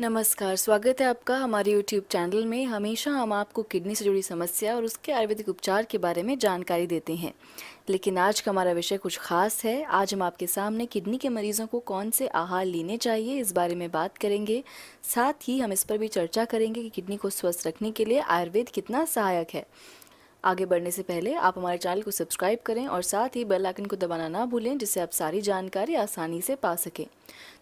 नमस्कार, स्वागत है आपका हमारे यूट्यूब चैनल में। हमेशा हम आपको किडनी से जुड़ी समस्या और उसके आयुर्वेदिक उपचार के बारे में जानकारी देते हैं। लेकिन आज का हमारा विषय कुछ खास है। आज हम आपके सामने किडनी के मरीजों को कौन से आहार लेने चाहिए इस बारे में बात करेंगे। साथ ही हम इस पर भी चर्चा करेंगे कि किडनी को स्वस्थ रखने के लिए आयुर्वेद कितना सहायक है। आगे बढ़ने से पहले आप हमारे चैनल को सब्सक्राइब करें और साथ ही बेल आइकन को दबाना ना भूलें, जिससे आप सारी जानकारी आसानी से पा सकें।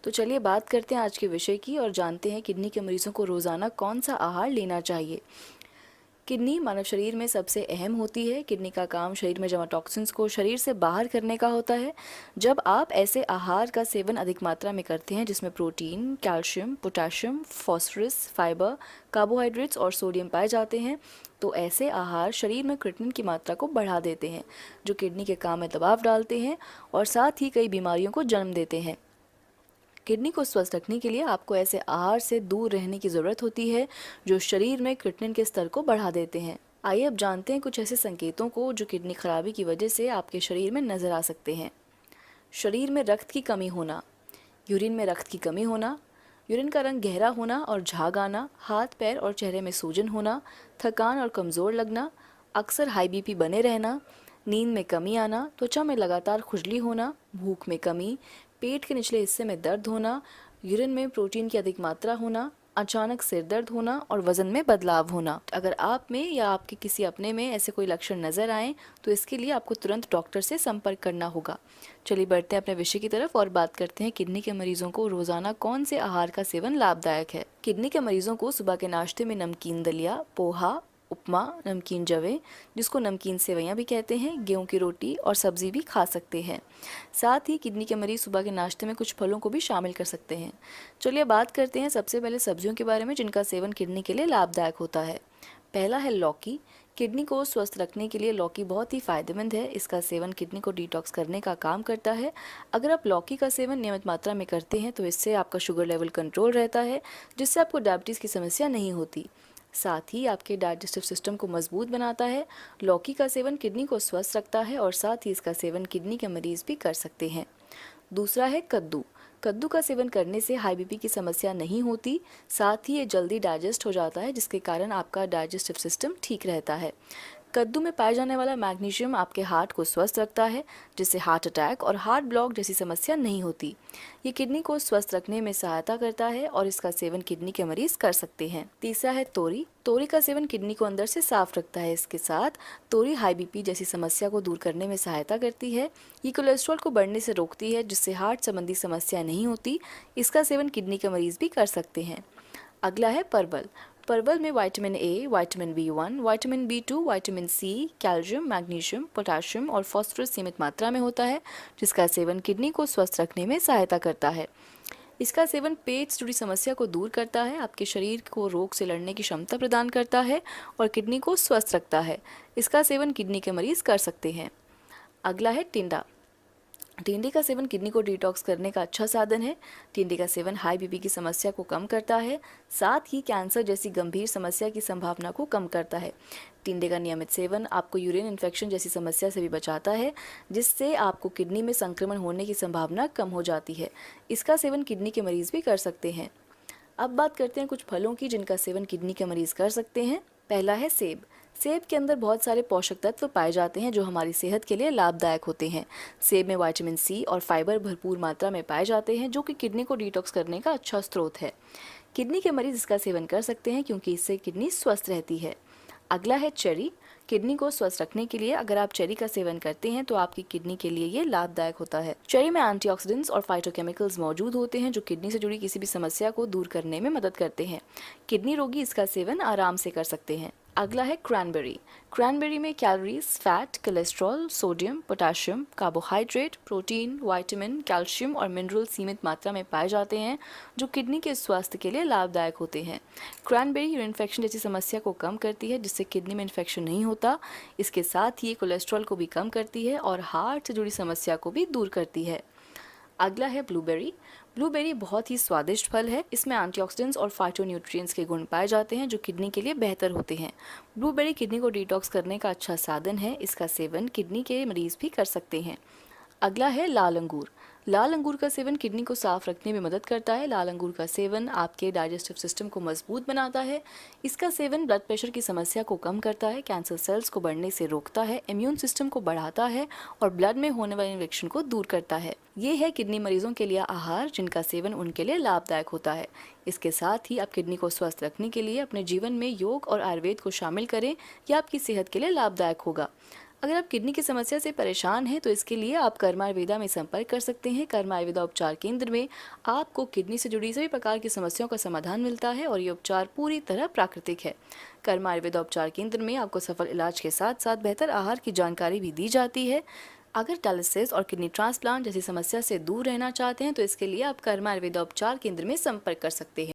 तो चलिए बात करते हैं आज के विषय की और जानते हैं किडनी के मरीजों को रोज़ाना कौन सा आहार लेना चाहिए। किडनी मानव शरीर में सबसे अहम होती है। किडनी का काम शरीर में जमा टॉक्सिन्स को शरीर से बाहर करने का होता है। जब आप ऐसे आहार का सेवन अधिक मात्रा में करते हैं जिसमें protein, calcium, potassium, phosphorus, fibre, carbohydrates और सोडियम पाए जाते हैं, तो ऐसे आहार शरीर में क्रिएटिनिन की मात्रा को बढ़ा देते हैं, जो किडनी के काम में दबाव डालते हैं और साथ ही कई बीमारियों को जन्म देते हैं। किडनी को स्वस्थ रखने के लिए आपको ऐसे आहार से दूर रहने की ज़रूरत होती है जो शरीर में क्रिएटिनिन के स्तर को बढ़ा देते हैं। आइए अब जानते हैं कुछ ऐसे संकेतों को जो किडनी खराबी की वजह से आपके शरीर में नज़र आ सकते हैं। शरीर में रक्त की कमी होना, यूरिन में रक्त की कमी होना, यूरिन का रंग गहरा होना और झाग आना, हाथ पैर और चेहरे में सूजन होना, थकान और कमज़ोर लगना, अक्सर हाई बीपी बने रहना, नींद में कमी आना, त्वचा में लगातार खुजली होना, भूख में कमी, पेट के निचले हिस्से में दर्द होना, यूरिन में प्रोटीन की अधिक मात्रा होना, अचानक सिर दर्द होना और वज़न में बदलाव होना। अगर आप में या आपके किसी अपने में ऐसे कोई लक्षण नज़र आए तो इसके लिए आपको तुरंत डॉक्टर से संपर्क करना होगा। चलिए बढ़ते हैं अपने विषय की तरफ और बात करते हैं किडनी के मरीजों को रोज़ाना कौन से आहार का सेवन लाभदायक है। किडनी के मरीजों को सुबह के नाश्ते में नमकीन दलिया, पोहा, उपमा, नमकीन जवे, जिसको नमकीन सेवइयाँ भी कहते हैं, गेहूं की रोटी और सब्ज़ी भी खा सकते हैं। साथ ही किडनी के मरीज़ सुबह के नाश्ते में कुछ फलों को भी शामिल कर सकते हैं। चलिए बात करते हैं सबसे पहले सब्जियों के बारे में जिनका सेवन किडनी के लिए लाभदायक होता है। पहला है लौकी। किडनी को स्वस्थ रखने के लिए लौकी बहुत ही फ़ायदेमंद है। इसका सेवन किडनी को डिटॉक्स करने का काम करता है। अगर आप लौकी का सेवन नियमित मात्रा में करते हैं तो इससे आपका शुगर लेवल कंट्रोल रहता है, जिससे आपको डायबिटीज़ की समस्या नहीं होती। साथ ही आपके डाइजेस्टिव सिस्टम को मजबूत बनाता है। लौकी का सेवन किडनी को स्वस्थ रखता है और साथ ही इसका सेवन किडनी के मरीज़ भी कर सकते हैं। दूसरा है कद्दू। कद्दू का सेवन करने से हाई बीपी की समस्या नहीं होती, साथ ही ये जल्दी डाइजेस्ट हो जाता है, जिसके कारण आपका डाइजेस्टिव सिस्टम ठीक रहता है। कद्दू में पाए जाने वाला मैग्नीशियम आपके हार्ट को स्वस्थ रखता है, जिससे हार्ट अटैक और हार्ट ब्लॉक जैसी समस्या नहीं होती। ये किडनी को स्वस्थ रखने में सहायता करता है और इसका सेवन किडनी के मरीज कर सकते हैं। तीसरा है तोरी। तोरी का सेवन किडनी को अंदर से साफ रखता है। इसके साथ तोरी हाई बीपी जैसी समस्या को दूर करने में सहायता करती है। ये कोलेस्ट्रॉल को बढ़ने से रोकती है, जिससे हार्ट संबंधी समस्या नहीं होती। इसका सेवन किडनी के मरीज भी कर सकते हैं। अगला है परवल। परवल में vitamin A, vitamin B one, vitamin B two, vitamin C, calcium, magnesium, potassium और फॉस्फोरस सीमित मात्रा में होता है, जिसका सेवन किडनी को स्वस्थ रखने में सहायता करता है। इसका सेवन पेट से जुड़ी समस्या को दूर करता है, आपके शरीर को रोग से लड़ने की क्षमता प्रदान करता है और किडनी को स्वस्थ रखता है। इसका सेवन किडनी के मरीज कर सकते हैं। अगला है टिंडा। टिंडे का सेवन किडनी को डिटॉक्स करने का अच्छा साधन है। टिंडे का सेवन हाई बीपी की समस्या को कम करता है, साथ ही कैंसर जैसी गंभीर समस्या की संभावना को कम करता है। टिंडे का नियमित सेवन आपको यूरिन इन्फेक्शन जैसी समस्या से भी बचाता है, जिससे आपको किडनी में संक्रमण होने की संभावना कम हो जाती है। इसका सेवन किडनी के मरीज भी कर सकते हैं। अब बात करते हैं कुछ फलों की जिनका सेवन किडनी के मरीज कर सकते हैं। पहला है सेब। सेब के अंदर बहुत सारे पोषक तत्व पाए जाते हैं जो हमारी सेहत के लिए लाभदायक होते हैं। सेब में विटामिन सी और फाइबर भरपूर मात्रा में पाए जाते हैं, जो कि किडनी को डिटॉक्स करने का अच्छा स्रोत है। किडनी के मरीज इसका सेवन कर सकते हैं क्योंकि इससे किडनी स्वस्थ रहती है। अगला है चेरी। किडनी को स्वस्थ रखने के लिए अगर आप चेरी का सेवन करते हैं तो आपकी किडनी के लिए ये लाभदायक होता है। चेरी में एंटीऑक्सीडेंट्स और फाइटोकेमिकल्स मौजूद होते हैं जो किडनी से जुड़ी किसी भी समस्या को दूर करने में मदद करते हैं। किडनी रोगी इसका सेवन आराम से कर सकते हैं। अगला है क्रैनबेरी। क्रैनबेरी में calories, fat, cholesterol, sodium, potassium, carbohydrate, protein, vitamin, calcium और मिनरल सीमित मात्रा में पाए जाते हैं, जो किडनी के स्वास्थ्य के लिए लाभदायक होते हैं। क्रैनबेरी यूरिन इन्फेक्शन जैसी समस्या को कम करती है, जिससे किडनी में इन्फेक्शन नहीं होता। इसके साथ ही ये कोलेस्ट्रॉल को भी कम करती है और हार्ट से जुड़ी समस्या को भी दूर करती है। अगला है ब्लूबेरी। ब्लूबेरी बहुत ही स्वादिष्ट फल है। इसमें एंटीऑक्सीडेंट्स और फाइटोन्यूट्रिएंट्स के गुण पाए जाते हैं जो किडनी के लिए बेहतर होते हैं। ब्लूबेरी किडनी को डिटॉक्स करने का अच्छा साधन है। इसका सेवन किडनी के मरीज भी कर सकते हैं। अगला है लाल अंगूर। लाल अंगूर का सेवन किडनी को साफ रखने में मदद करता है। लाल अंगूर का सेवन आपके डाइजेस्टिव सिस्टम को मजबूत बनाता है। इसका सेवन ब्लड प्रेशर की समस्या को कम करता है, कैंसर सेल्स को बढ़ने से रोकता है, इम्यून सिस्टम को बढ़ाता है और ब्लड में होने वाले इन्फेक्शन को दूर करता है। ये है किडनी मरीजों के लिए आहार जिनका सेवन उनके लिए लाभदायक होता है। इसके साथ ही आप किडनी को स्वस्थ रखने के लिए अपने जीवन में योग और आयुर्वेद को शामिल करें, यह आपकी सेहत के लिए लाभदायक होगा। अगर आप किडनी की समस्या से परेशान हैं तो इसके लिए आप कर्मा आयुर्वेदा में संपर्क कर सकते हैं। कर्मा आयुर्वेदा उपचार केंद्र में आपको किडनी से जुड़ी सभी प्रकार की समस्याओं का समाधान मिलता है और ये उपचार पूरी तरह प्राकृतिक है। कर्मा आयुर्वेदा उपचार केंद्र में आपको सफल इलाज के साथ साथ बेहतर आहार की जानकारी भी दी जाती है। अगर डायलिसिस और किडनी ट्रांसप्लांट जैसी समस्या से दूर रहना चाहते हैं तो इसके लिए आप कर्मा आयुर्वेदा उपचार केंद्र में संपर्क कर सकते हैं।